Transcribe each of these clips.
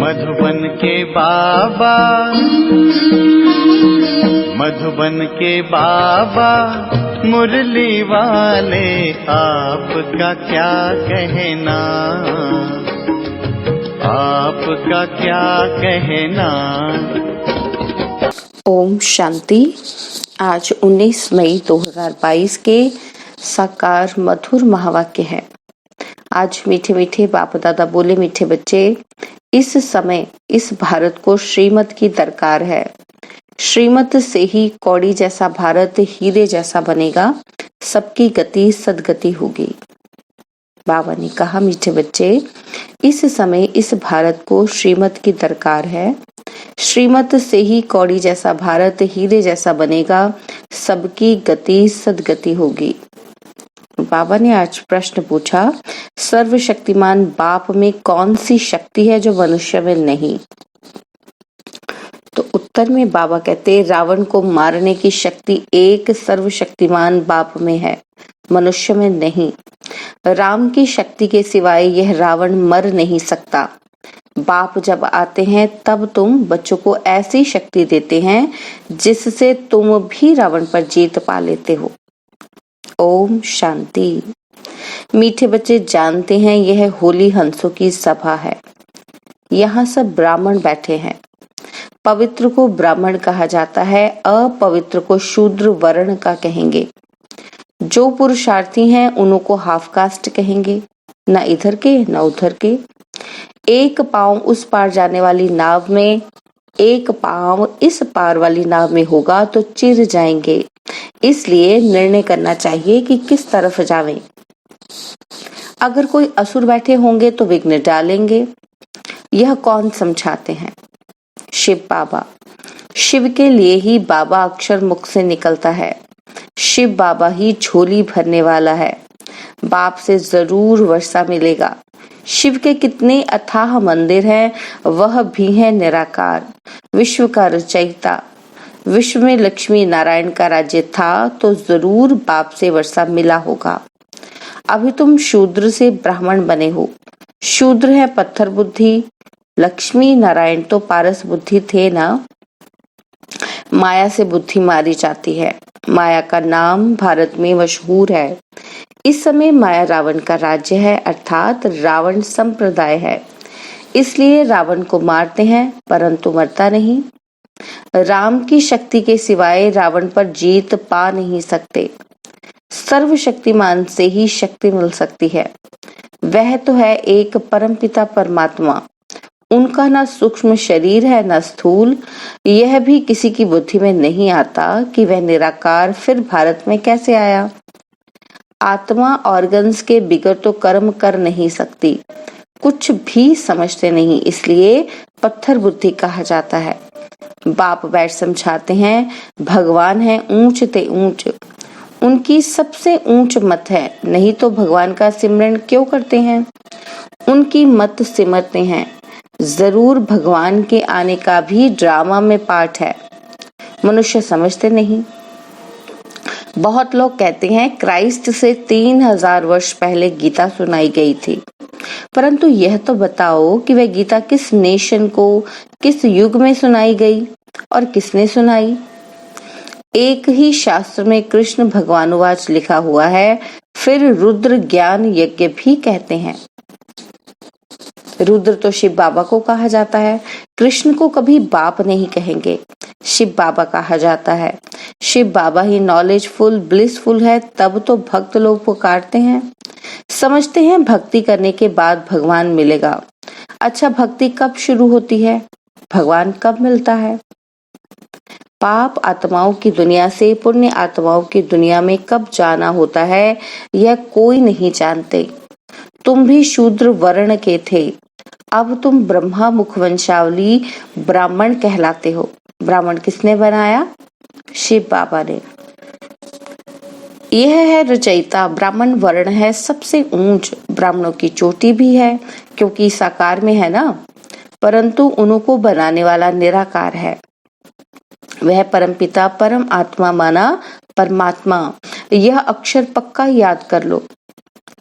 मधुबन के बाबा, मधुबन के बाबा मुरली वाले, आपका क्या कहना, आपका क्या कहना। ओम शांति। आज 19 मई 2022 के साकार मधुर महावाक्य है। आज मीठे मीठे बाप दादा बोले, मीठे बच्चे, इस समय इस भारत को श्रीमत की दरकार है। श्रीमत से ही कौड़ी जैसा भारत हीरे जैसा बनेगा, सबकी गति सदगति होगी। बाबा ने कहा, मीठे बच्चे, इस समय इस भारत को श्रीमत की दरकार है। श्रीमत से ही कौड़ी जैसा भारत हीरे जैसा बनेगा, सबकी गति सदगति होगी। बाबा ने आज प्रश्न पूछा, सर्वशक्तिमान बाप में कौन सी शक्ति है जो मनुष्य में नहीं? तो उत्तर में बाबा कहते, रावण को मारने की शक्ति एक सर्वशक्तिमान बाप में है, मनुष्य में नहीं। राम की शक्ति के सिवाय यह रावण मर नहीं सकता। बाप जब आते हैं तब तुम बच्चों को ऐसी शक्ति देते हैं जिससे तुम भी रावण पर जीत पा लेते हो। ओम शांति। मीठे बच्चे जानते हैं यह होली हंसों की सभा है। यहाँ सब ब्राह्मण बैठे हैं। पवित्र को ब्राह्मण कहा जाता है, अपवित्र को शूद्र वर्ण का कहेंगे। जो पुरुषार्थी हैं उनको हाफ कास्ट कहेंगे, न इधर के न उधर के। एक पांव उस पार जाने वाली नाव में, एक पांव इस पार वाली नाव में होगा तो चिर जाएंगे। इसलिए निर्णय करना चाहिए कि किस तरफ जावें। अगर कोई असुर बैठे होंगे तो विघ्न डालेंगे। यह कौन समझाते हैं? शिव बाबा। शिव के लिए ही बाबा अक्षर मुख से निकलता है। शिव बाबा ही झोली भरने वाला है। बाप से जरूर वर्षा मिलेगा। शिव के कितने अथाह मंदिर हैं, वह भी है निराकार, विश्व का रचयिता। विश्व में लक्ष्मी नारायण का राज्य था तो जरूर बाप से वर्षा मिला होगा। अभी तुम शूद्र से ब्राह्मण बने हो। शूद्र है पत्थर बुद्धि, लक्ष्मी नारायण तो पारस बुद्धि थे ना। माया से बुद्धि मारी जाती है। माया का नाम भारत में मशहूर है। इस समय माया रावण का राज्य है, अर्थात रावण संप्रदाय है। इसलिए रावण को मारते हैं परंतु मरता नहीं। राम की शक्ति के सिवाय रावण पर जीत पा नहीं सकते। सर्वशक्तिमान से ही शक्ति मिल सकती है। वह तो है एक परमपिता परमात्मा। उनका ना सूक्ष्म शरीर है ना स्थूल। यह भी किसी की बुद्धि में नहीं आता कि वह निराकार फिर भारत में कैसे आया। आत्मा ऑर्गन्स के बिगड़ तो कर्म कर नहीं सकती, कुछ भी समझते नहीं, इसलिए पत्थर बुद्धि कहा जाता है। बाप बैठ समझाते हैं, भगवान है ऊंच ते ऊंच। उनकी सबसे ऊंच मत है, नहीं तो भगवान का सिमरन क्यों करते हैं? उनकी मत सिमरते हैं। जरूर भगवान के आने का भी ड्रामा में पार्ट है, मनुष्य समझते नहीं। बहुत लोग कहते हैं क्राइस्ट से 3000 वर्ष पहले गीता सुनाई गई थी, परंतु यह तो बताओ कि वह गीता किस नेशन को, किस युग में सुनाई गई और किसने सुनाई? एक ही शास्त्र में कृष्ण भगवानुवाच लिखा हुआ है, फिर रुद्र ज्ञान यज्ञ भी कहते हैं। रुद्र तो शिव बाबा को कहा जाता है। कृष्ण को कभी बाप नहीं कहेंगे, शिव बाबा कहा जाता है। शिव बाबा ही नॉलेजफुल ब्लिसफुल है, तब तो भक्त लोग पुकारते हैं। समझते हैं भक्ति करने के बाद भगवान मिलेगा। अच्छा, भक्ति कब शुरू होती है? भगवान कब मिलता है? पाप आत्माओं की दुनिया से पुण्य आत्माओं की दुनिया में कब जाना होता है, यह कोई नहीं जानते। तुम भी शूद्र वर्ण के थे, अब तुम ब्रह्मा मुखवंशावली ब्राह्मण कहलाते हो। ब्राह्मण किसने बनाया? शिव बाबा ने। यह है रचयिता। ब्राह्मण वर्ण है सबसे ऊंच, ब्राह्मणों की चोटी भी है क्योंकि साकार में है ना, परंतु उनको बनाने वाला निराकार है। वह परमपिता परम आत्मा माना परमात्मा। यह अक्षर पक्का याद कर लो।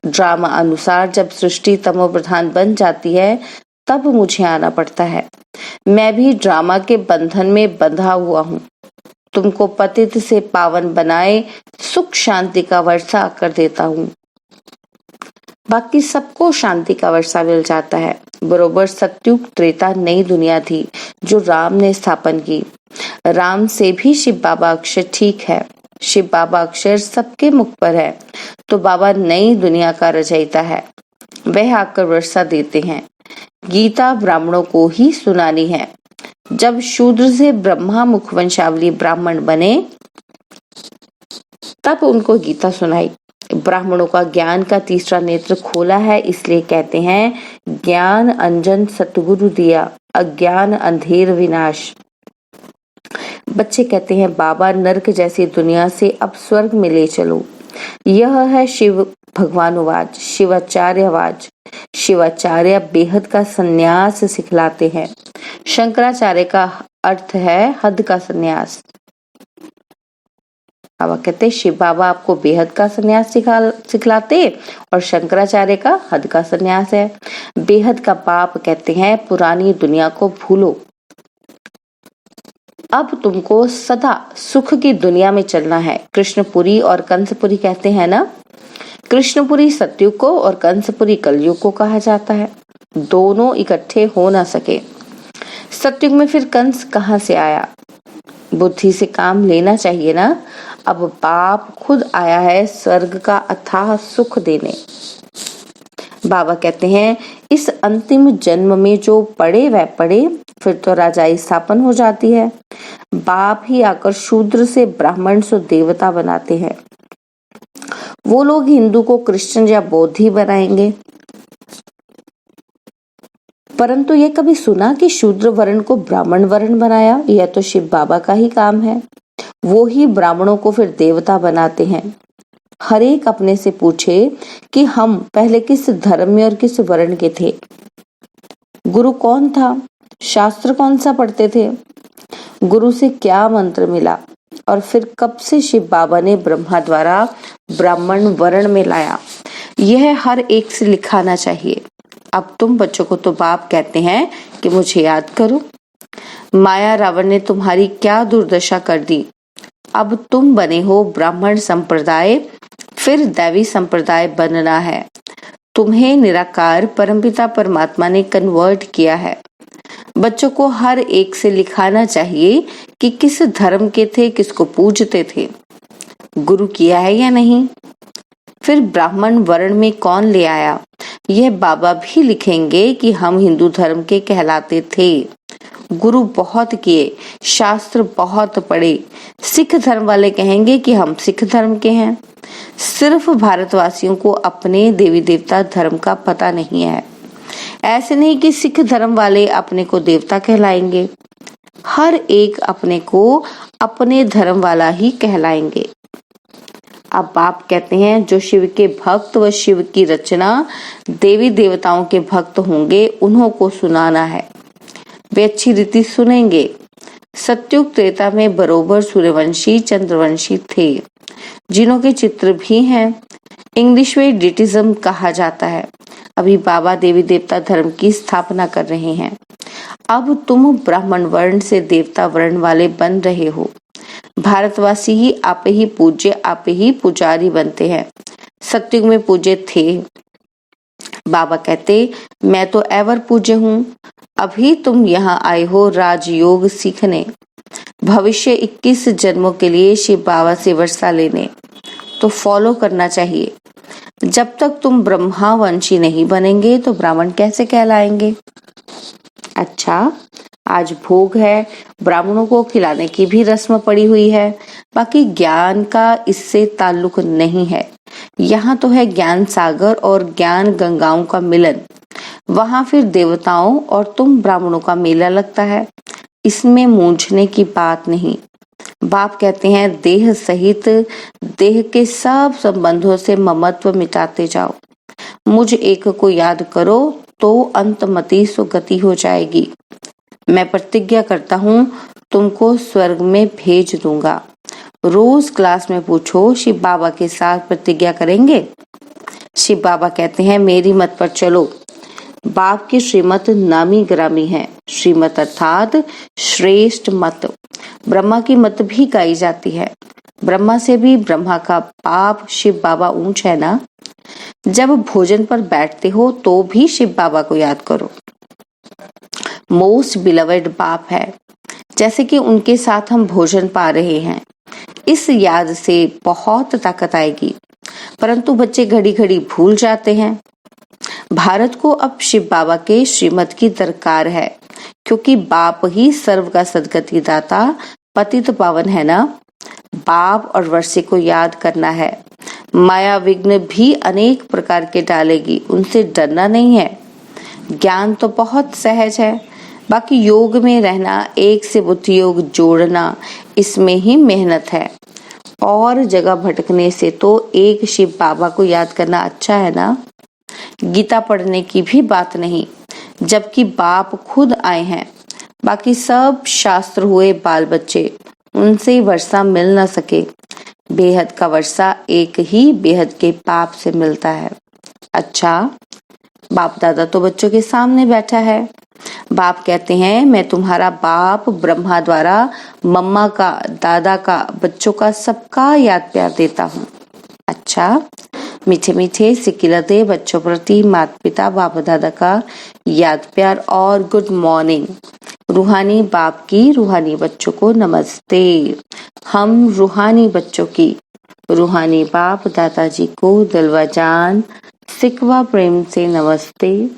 ड्रामा अनुसार जब सृष्टि तमो प्रधान बन जाती है तब मुझे आना पड़ता है। मैं भी ड्रामा के बंधन में बंधा हुआ हूँ। तुमको पतित से पावन बनाए सुख शांति का वर्षा कर देता हूँ। बाकी सबको शांति का वर्षा मिल जाता है। बरोबर सतयुग त्रेता नई दुनिया थी जो राम ने स्थापन की। राम से भी शिव बाबा अक्षर ठीक है। शिव बाबा अक्षर सबके मुख पर है, तो बाबा नई दुनिया का रचयिता है। वह आकर वर्षा देते हैं। गीता ब्राह्मणों को ही सुनानी है। जब शूद्र से ब्रह्मा मुख वंशावली ब्राह्मण बने तब उनको गीता सुनाई। ब्राह्मणों का ज्ञान का तीसरा नेत्र खोला है, इसलिए कहते हैं ज्ञान अंजन सतगुरु दिया, अज्ञान अंधेर विनाश। बच्चे कहते हैं बाबा नरक जैसी दुनिया से अब स्वर्ग में ले चलो। यह है शिव भगवानुवाच, शिवाचार्यवाच। शिवाचार्य बेहद का संन्यास सिखलाते हैं। शंकराचार्य का अर्थ है हद का संन्यास। बाबा कहते शिव बाबा आपको बेहद का संन्यास सिखलाते और शंकराचार्य का हद का संन्यास है। बेहद का पाप कहते हैं पुरानी दुनिया को भूलो, अब तुमको सदा सुख की दुनिया में चलना है। कृष्णपुरी और कंसपुरी कहते हैं ना, कृष्णपुरी सतयुग को और कंसपुरी कलयुग को कहा जाता है। दोनों इकट्ठे हो ना सके। सतयुग में फिर कंस कहाँ से आया? बुद्धि से काम लेना चाहिए ना। अब बाप खुद आया है स्वर्ग का अथाह सुख देने। बाबा कहते हैं इस अंतिम जन्म में जो पड़े वह पड़े, फिर तो राजाई स्थापन हो जाती है। बाप ही आकर शूद्र से ब्राह्मण से देवता बनाते हैं। वो लोग हिंदू को क्रिश्चियन या बौद्ध ही बनाएंगे। परंतु ये कभी सुना कि शूद्र वर्ण को ब्राह्मण वर्ण बनाया? यह तो शिव बाबा का ही काम है। वो ही ब्राह्मणों को फिर देवता बनाते हैं। हर एक अपने से पूछे कि हम पहले किस धर्म में और किस वर्ण के थे। गुरु कौन था? शास्त्र कौन सा पढ़ते थे? गुरु से क्या मंत्र मिला? और फिर कब से शिव बाबा ने ब्रह्मा द्वारा ब्राह्मण वर्ण में लाया? यह हर एक से लिखाना चाहिए। अब तुम बच्चों को तो बाप कहते हैं कि मुझे याद करो। माया रावण ने तुम्हारी क्या दुर्दशा कर दी। अब तुम बने हो ब्राह्मण संप्रदाय, फिर दैवी संप्रदाय बनना है। तुम्हें निराकार परमपिता परमात्मा ने कन्वर्ट किया है। बच्चों को हर एक से लिखाना चाहिए कि किस धर्म के थे, किसको पूजते थे, गुरु किया है या नहीं। फिर ब्राह्मण वर्ण में कौन ले आया, यह बाबा भी लिखेंगे कि हम हिंदू धर्म के कहलाते थे। गुरु बहुत किए, शास्त्र बहुत पढ़े। सिख धर्म वाले कहेंगे कि हम सिख धर्म के हैं। सिर्फ भारतवासियों को अपने देवी देवता धर्म का पता नहीं है। ऐसे नहीं कि सिख धर्म वाले अपने को देवता कहलाएंगे। हर एक अपने को अपने धर्म वाला ही कहलाएंगे। अब बाप कहते हैं जो शिव के भक्त व शिव की रचना देवी देवताओं के भक्त होंगे उन्हों को सुनाना है। वे अच्छी रीति सुनेंगे। सतयुग त्रेता में बरोबर सूर्यवंशी चंद्रवंशी थे, जिन्हों के चित्र भी हैं। इंग्लिश में डिटिज्म कहा जाता है। अभी बाबा देवी देवता धर्म की स्थापना कर रहे हैं। अब तुम ब्राह्मण वर्ण से देवता वर्ण वाले बन रहे हो। भारतवासी ही आपे ही पूज्य, आपे ही पुजारी बनते हैं। सतयुग में पूज्य थे। बाबा कहते मैं तो एवर पूज्य हूँ। अभी तुम यहाँ आए हो राजयोग सीखने, भविष्य 21 जन्मों के लिए शिव बाबा से वर्षा लेने, तो फॉलो करना चाहिए। जब तक तुम ब्रह्मा वंशी नहीं बनेंगे तो ब्राह्मण कैसे कहलाएंगे? अच्छा, आज भोग है, ब्राह्मणों को खिलाने की भी रस्म पड़ी हुई है। बाकी ज्ञान का इससे ताल्लुक नहीं है। यहाँ तो है ज्ञान सागर और ज्ञान गंगाओं का मिलन। वहां फिर देवताओं और तुम ब्राह्मणों का मेला लगता है। इसमें मूंझने की बात नहीं। बाप कहते हैं देह सहित देह के सब संबंधों से ममत्व मिटाते जाओ। मुझ एक को याद करो तो अंतमति सुगति हो जाएगी। मैं प्रतिज्ञा करता हूँ तुमको स्वर्ग में भेज दूंगा। रोज क्लास में पूछो शिव बाबा के साथ प्रतिज्ञा करेंगे? शिव बाबा कहते हैं मेरी मत पर चलो। बाप की श्रीमत नामी ग्रामी है। श्रीमत अर्थात श्रेष्ठ मत। ब्रह्मा की मत भी गाई जाती है। ब्रह्मा से भी ब्रह्मा का बाप शिव बाबा ऊंच है ना। जब भोजन पर बैठते हो तो भी शिव बाबा को याद करो। मोस्ट बिलवेड बाप है। जैसे कि उनके साथ हम भोजन पा रहे हैं, इस याद से बहुत ताकत आएगी। परंतु बच्चे घड़ी घड़ी भूल जाते हैं। भारत को अब शिव बाबा के श्रीमत की दरकार है, क्योंकि बाप ही सर्व का सदगति दाता पतित पावन है ना। बाप और वर्षे को याद करना है। माया विघ्न भी अनेक प्रकार के डालेगी, उनसे डरना नहीं है। ज्ञान तो बहुत सहज है, बाकी योग में रहना, एक से बुद्धि योग जोड़ना, इसमें ही मेहनत है। और जगह भटकने से तो एक शिव बाबा को याद करना अच्छा है ना। गीता पढ़ने की भी बात नहीं, जबकि बाप खुद आए हैं। बाकी सब शास्त्र हुए बाल बच्चे, उनसे वर्षा मिल न सके। बेहद का वर्षा एक ही बेहद के पाप से मिलता है। अच्छा, बाप दादा तो बच्चों के सामने बैठा है। बाप कहते हैं, मैं तुम्हारा बाप ब्रह्मा द्वारा मम्मा का, दादा का, बच्चों का सबका याद प्यार देता हूँ। अच्छा, मीठे मीठे सिकिलते बच्चों प्रति माता पिता बाप दादा का याद प्यार और गुड मॉर्निंग। रूहानी बाप की रूहानी बच्चों को नमस्ते। हम रूहानी बच्चों की रूहानी बाप दादाजी को दिलवा जान सिकवा प्रेम से नमस्ते।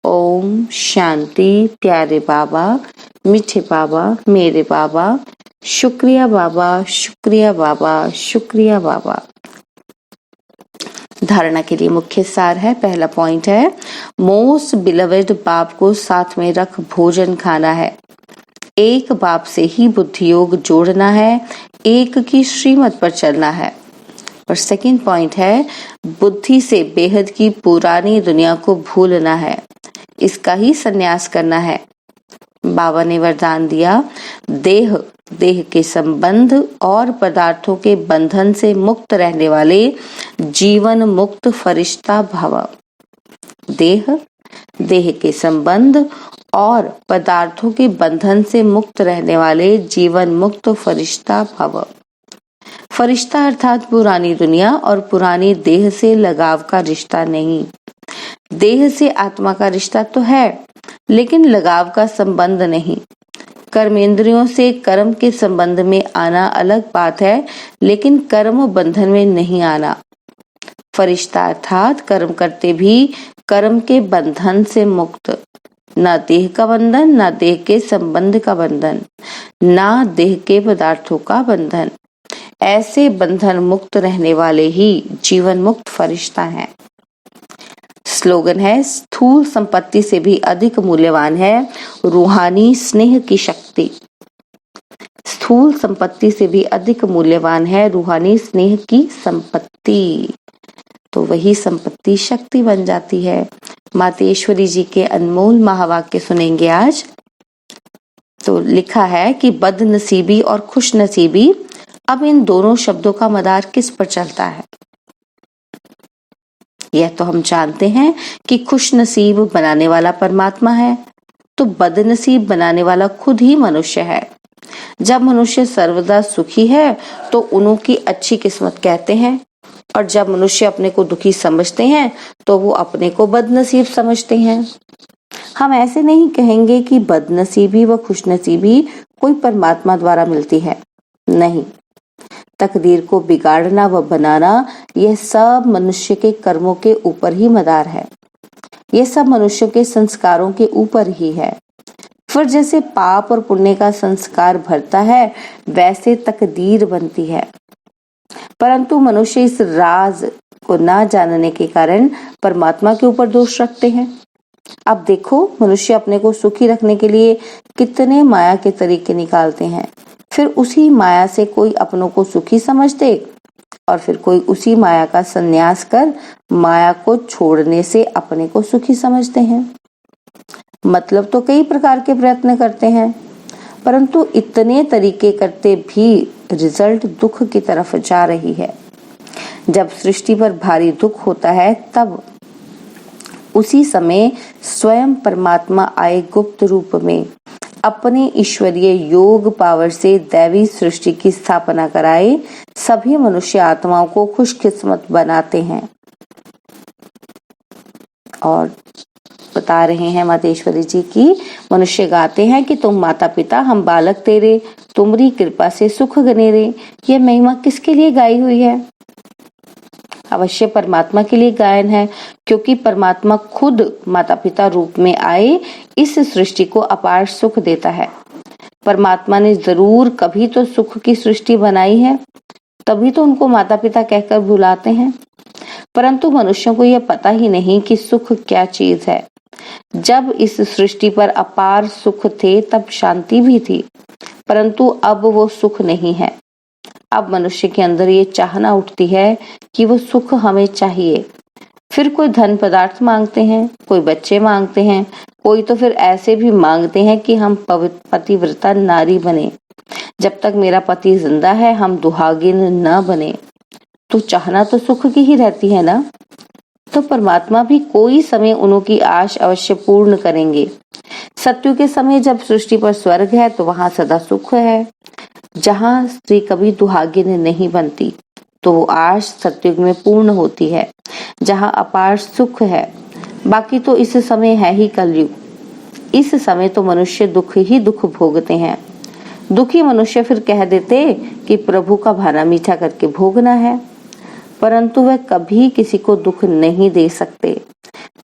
ओम शांति। प्यारे बाबा, मीठे बाबा, मेरे बाबा, शुक्रिया बाबा, शुक्रिया बाबा, शुक्रिया बाबा। धारणा के लिए मुख्य सार है। पहला पॉइंट है, मोस्ट बिलवेड बाप को साथ में रख भोजन खाना है। एक बाप से ही बुद्धि योग जोड़ना है, एक की श्रीमत पर चलना है। और सेकंड पॉइंट है, बुद्धि से बेहद की पुरानी दुनिया को भूलना है, इसका ही संन्यास करना है। बाबा ने वरदान दिया, देह के संबंध और पदार्थों के बंधन से मुक्त रहने वाले जीवन मुक्त फरिश्ता भव। देह के संबंध और पदार्थों के बंधन से मुक्त रहने वाले जीवन मुक्त फरिश्ता भव। फरिश्ता अर्थात पुरानी दुनिया और पुरानी देह से लगाव का रिश्ता नहीं। देह से आत्मा का रिश्ता तो है, लेकिन लगाव का संबंध नहीं। कर्मेंद्रियों से कर्म के संबंध में आना अलग बात है, लेकिन कर्म बंधन में नहीं आना। फरिश्ता अर्थात कर्म करते भी कर्म के बंधन से मुक्त। ना देह का बंधन, ना देह के संबंध का बंधन, ना देह के पदार्थों का बंधन। ऐसे बंधन मुक्त रहने वाले ही जीवन मुक्त फरिश्ता हैं। स्लोगन है, स्थूल संपत्ति से भी अधिक मूल्यवान है रूहानी स्नेह की शक्ति। स्थूल संपत्ति से भी अधिक मूल्यवान है रूहानी स्नेह की संपत्ति। तो वही संपत्ति शक्ति बन जाती है। मातेश्वरी जी के अनमोल महावाक्य सुनेंगे आज। तो लिखा है कि बदनसीबी और खुशनसीबी, अब इन दोनों शब्दों का मदार किस पर चलता है? यह तो हम जानते हैं कि खुशनसीब बनाने वाला परमात्मा है, तो बदनसीब बनाने वाला खुद ही मनुष्य है। जब मनुष्य सर्वदा सुखी है तो उनकी अच्छी किस्मत कहते हैं, और जब मनुष्य अपने को दुखी समझते हैं तो वो अपने को बदनसीब समझते हैं। हम ऐसे नहीं कहेंगे कि बदनसीबी व खुशनसीबी कोई परमात्मा द्वारा मिलती है, नहीं। तकदीर को बिगाड़ना व बनाना, यह सब मनुष्य के कर्मों के ऊपर ही मदार है। यह सब मनुष्य के संस्कारों के ऊपर ही है। फिर जैसे पाप और पुण्य का संस्कार भरता है, वैसे तकदीर बनती है। परंतु मनुष्य इस राज को ना जानने के कारण परमात्मा के ऊपर दोष रखते हैं। अब देखो, मनुष्य अपने को सुखी रखने के लिए कितने माया के तरीके निकालते हैं। फिर उसी माया से कोई अपनों को सुखी समझते और फिर कोई उसी माया का संन्यास कर माया को छोड़ने से अपने को सुखी समझते हैं। मतलब तो कई प्रकार के प्रयत्न करते हैं, परंतु इतने तरीके करते भी रिजल्ट दुख की तरफ जा रही है। जब सृष्टि पर भारी दुख होता है, उसी समय स्वयं परमात्मा आए गुप्त रूप में, अपने ईश्वरीय योग पावर से दैवी सृष्टि की स्थापना कराए सभी मनुष्य आत्माओं को खुशकिस्मत बनाते हैं। और बता रहे हैं मातेश्वरी जी की मनुष्य गाते हैं कि तुम माता पिता हम बालक तेरे, तुम्हारी कृपा से सुख गनेरे। यह महिमा किसके लिए गाई हुई है? अवश्य परमात्मा के लिए गायन है, क्योंकि परमात्मा खुद माता पिता रूप में आए इस सृष्टि को अपार सुख देता है। परमात्मा ने जरूर कभी तो सुख की सृष्टि बनाई है, तभी तो उनको माता पिता कहकर बुलाते हैं। परंतु मनुष्यों को यह पता ही नहीं कि सुख क्या चीज है। जब इस सृष्टि पर अपार सुख थे तब शांति भी थी, परंतु अब वो सुख नहीं है। अब मनुष्य के अंदर ये चाहना उठती है कि वो सुख हमें चाहिए। फिर कोई धन पदार्थ मांगते हैं, कोई बच्चे मांगते हैं, कोई तो फिर ऐसे भी मांगते हैं कि हम पतिव्रता नारी बने, जब तक मेरा पति जिंदा है हम दुहागिन न बने। तो चाहना तो सुख की ही रहती है ना। तो परमात्मा भी कोई समय उनकी आश अवश्य पूर्ण करेंगे। सत्युग के समय जब सृष्टि पर स्वर्ग है तो वहां सदा सुख है। जहां स्त्री कभी दुहागिन नहीं बनती तो वो आश सत्युग में पूर्ण होती है, जहां अपार सुख है। बाकी तो इस समय है ही कलयुग। इस समय तो मनुष्य दुख ही दुख भोगते हैं। दुखी मनुष्य फिर कह देते कि प्रभु का भाना मीठा करके भोगना है, परंतु वह कभी किसी को दुख नहीं दे सकते।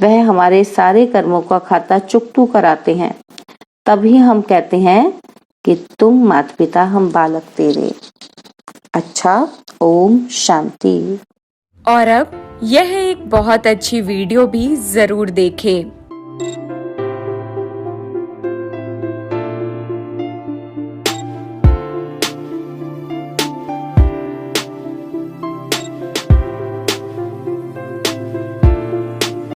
वह हमारे सारे कर्मों का खाता चुकतू कराते हैं। तभी हम कहते हैं कि तुम माता पिता हम बालक तेरे। अच्छा, ओम शांति। और अब यह एक बहुत अच्छी वीडियो भी जरूर देखें।